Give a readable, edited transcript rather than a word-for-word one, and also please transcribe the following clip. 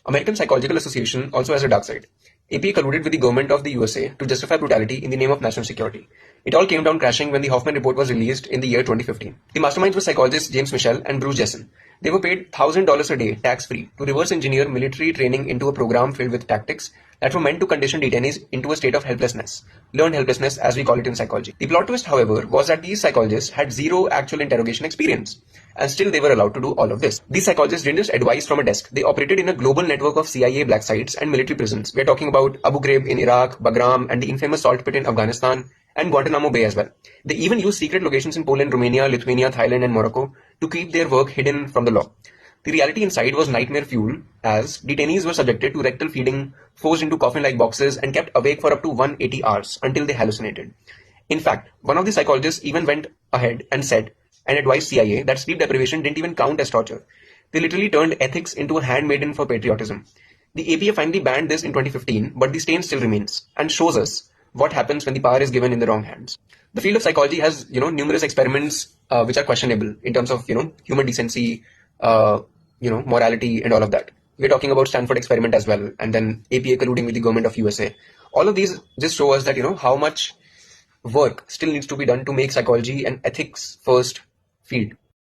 American Psychological Association also has a dark side. APA colluded with the government of the USA to justify brutality in the name of national security. It all came down crashing when the Hoffman Report was released in the year 2015. The masterminds were psychologists James Michel and Bruce Jessen. They were paid $1,000 a day, tax-free, to reverse engineer military training into a program filled with tactics that were meant to condition detainees into a state of helplessness, learned helplessness as we call it in psychology. The plot twist, however, was that these psychologists had zero actual interrogation experience, and still they were allowed to do all of this. These psychologists didn't just advise from a desk, they operated in a global network of CIA black sites and military prisons. We're talking about Abu Ghraib in Iraq, Bagram, and the infamous salt pit in Afghanistan, and Guantanamo Bay as well. They even used secret locations in Poland, Romania, Lithuania, Thailand, and Morocco to keep their work hidden from the law. The reality inside was nightmare fuel, as detainees were subjected to rectal feeding, forced into coffin-like boxes, and kept awake for up to 180 hours until they hallucinated. In fact, one of the psychologists even went ahead and said and advised CIA that sleep deprivation didn't even count as torture. They literally turned ethics into a handmaiden for patriotism. The APA finally banned this in 2015, but the stain still remains and shows us what happens when the power is given in the wrong hands. The field of psychology has, numerous experiments which are questionable in terms of, human decency, morality and all of that. We're talking about Stanford experiment as well, and then APA colluding with the government of USA. All of these just show us that, how much work still needs to be done to make psychology an ethics first field.